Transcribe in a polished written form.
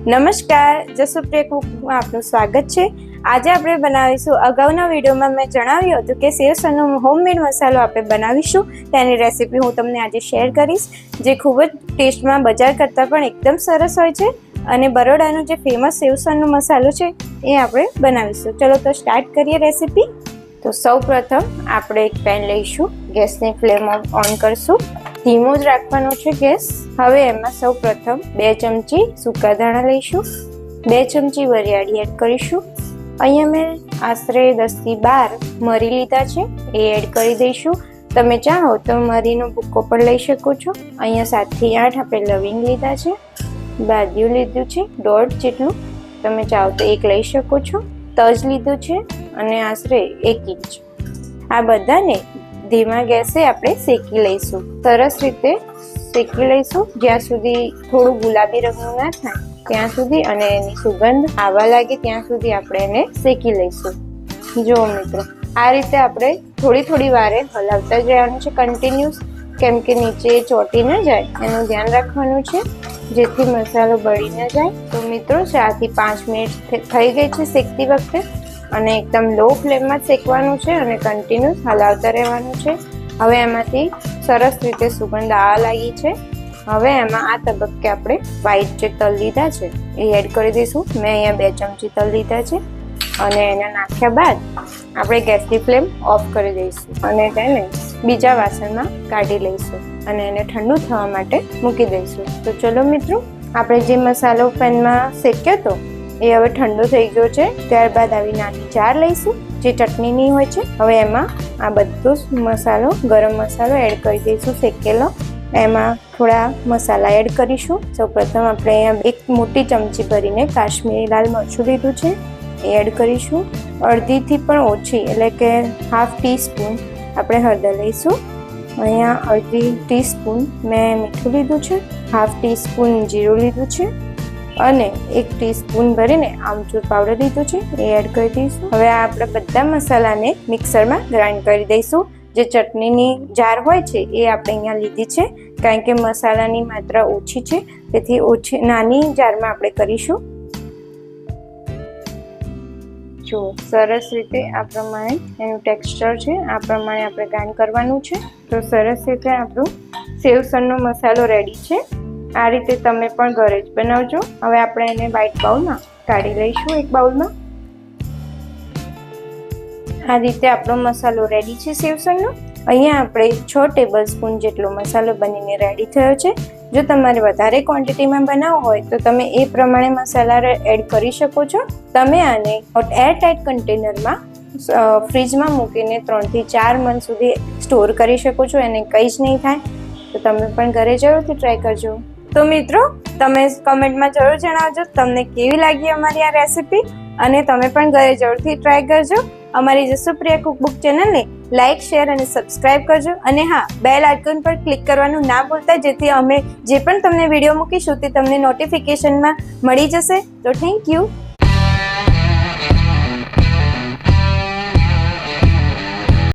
નમસ્કાર, જસુપ્રિયા કુકમાં આપનું સ્વાગત છે। આજે આપણે બનાવીશું, અગાઉના વિડીયોમાં મેં જણાવ્યું હતું કે સેવસનનો હોમમેડ મસાલો આપણે બનાવીશું, તેની રેસીપી હું તમને આજે શેર કરીશ, જે ખૂબ જ ટેસ્ટમાં બજાર કરતાં પણ એકદમ સરસ હોય છે અને બરોડાનો જે ફેમસ સેવસનનો મસાલો છે એ આપણે બનાવીશું। ચલો તો સ્ટાર્ટ કરીએ રેસીપી। તો સૌપ્રથમ આપણે એક પેન લઈશું, ગેસની ફ્લેમ ઓન કરશું, ધીમો જ રાખવાનો છે ગેસ। હવે એમાં સૌપ્રથમ 2 ચમચી સૂકા ધાણા લઈશું, 2 ચમચી વરિયાળી એડ કરીશું। અહીંયા મેં આશરે 10 થી 12 મરી લીધા છે, એ એડ કરી દઈશું। તમે ચાહો તો મરીનો ભૂકો પણ લઈ શકો છો। અહીંયા 7 થી 8 આપણે લવિંગ લીધા છે, બાદિયું લીધું છે 1.5 જેટલું, તમે ચાહો તો 1 લઈ શકો છો। તજ લીધું છે અને આશરે 1 ઇંચ। આ બધાને ધીમા ગેસે આપણે શેકી લઈશું, સરસ રીતે શેકી લઈશું જ્યાં સુધી થોડું ગુલાબી રંગનું ના થાય ત્યાં સુધી, અને એની સુગંધ આવવા લાગે ત્યાં સુધી આપણે એને શેકી લઈશું। જુઓ મિત્રો, આ રીતે આપણે થોડી વારે હલાવતા જ રહેવાનું છે કન્ટિન્યુઅસ, કેમ કે નીચે ચોંટી ન જાય એનું ધ્યાન રાખવાનું છે, જેથી મસાલો બળી ન જાય। તો મિત્રો 4 થી 5 મિનિટ થઈ ગઈ છે શેકતી વખતે, અને એકદમ લો ફ્લેમમાં શેકવાનું છે અને કન્ટિન્યુઅસ હલાવતા રહેવાનું છે। હવે એમાંથી સરસ રીતે સુગંધ આવવા લાગી છે। હવે એમાં આ તબક્કે આપણે વ્હાઈટ જે તલ લીધા છે એ એડ કરી દઈશું। મેં અહીંયા 2 ચમચી તલ લીધા છે અને એને નાખ્યા બાદ આપણે ગેસની ફ્લેમ ઓફ કરી દઈશું અને તેને બીજા વાસણમાં કાઢી લઈશું અને એને ઠંડુ થવા માટે મૂકી દઈશું। તો ચલો મિત્રો, આપણે જે મસાલો પેનમાં શેક્યો હતો એ હવે ઠંડો થઈ ગયો છે। ત્યારબાદ આવી નાની જાર લઈશું જે ચટણીની હોય છે। હવે એમાં આ બધો મસાલો, ગરમ મસાલો એડ કરી દઈશું શેકેલો। એમાં થોડા મસાલા એડ કરીશું। સૌપ્રથમ આપણે અહીંયા 1 મોટી ચમચી ભરીને કાશ્મીરી લાલ મરચું લીધું છે, એ એડ કરીશું। અડધીથી પણ ઓછી એટલે કે ½ ટીસ્પૂન આપણે હળદર લઈશું। અહીંયા અડધી ટીસ્પૂન મેં મીઠું લીધું છે, ½ ટીસ્પૂન જીરું લીધું છે અને 1 ટીસ્પૂન ભરીને આમચૂર પાવડર લીધું છે, એ એડ કરી દઈશું। હવે આપણે બધા મસાલાને મિક્સરમાં ગ્રાઇન્ડ કરી દઈશું। જે ચટણીની જાર હોય છે એ આપણે અહીંયા લીધી છે, કારણ કે મસાલાની માત્રા ઓછી છે, તેથી નાની જારમાં આપણે કરીશું। જો સરસ રીતે આ પ્રમાણે એનું ટેક્સચર છે, આ પ્રમાણે આપણે ગ્રાઇન્ડ કરવાનું છે। તો સરસ રીતે આપણું સેવસનનો મસાલો રેડી છે। આ રીતે તમે પણ ઘરે જ બનાવજો। હવે આપણે એને વ્હાઈટ બાઉલમાં કાઢી લઈશું, એક બાઉલમાં। આ રીતે આપણો મસાલો રેડી છે સેવસનનો। અહીંયા આપણે 6 ટેબલ સ્પૂન જેટલો મસાલો બનીને રેડી થયો છે। જો તમારે વધારે ક્વોન્ટિટીમાં બનાવવો હોય તો તમે એ પ્રમાણે મસાલા એડ કરી શકો છો। તમે આને એરટાઇટ કન્ટેનરમાં ફ્રીજમાં મૂકીને 3 થી 4 મંથ સુધી સ્ટોર કરી શકો છો, એને કંઈ જ નહીં થાય। તો તમે પણ ઘરે જરૂરથી ટ્રાય કરજો। તો મિત્રો, તમે કમેન્ટમાં જરૂર જણાવજો તમને કેવી લાગી અમારી આ રેસીપી, અને તમે પણ ઘરે જરૂરથી ટ્રાય કરજો। અમારી જસુપ્રિયા કુકબુક ચેનલને લાઇક, શેર અને સબસ્ક્રાઇબ કરજો, અને હા, બેલ આઇકન પર ક્લિક કરવાનું ના ભૂલતા, જેથી અમે જે પણ તમને વિડીયો મૂકીશું તે તમને નોટિફિકેશનમાં મળી જશે। તો થેન્ક યુ।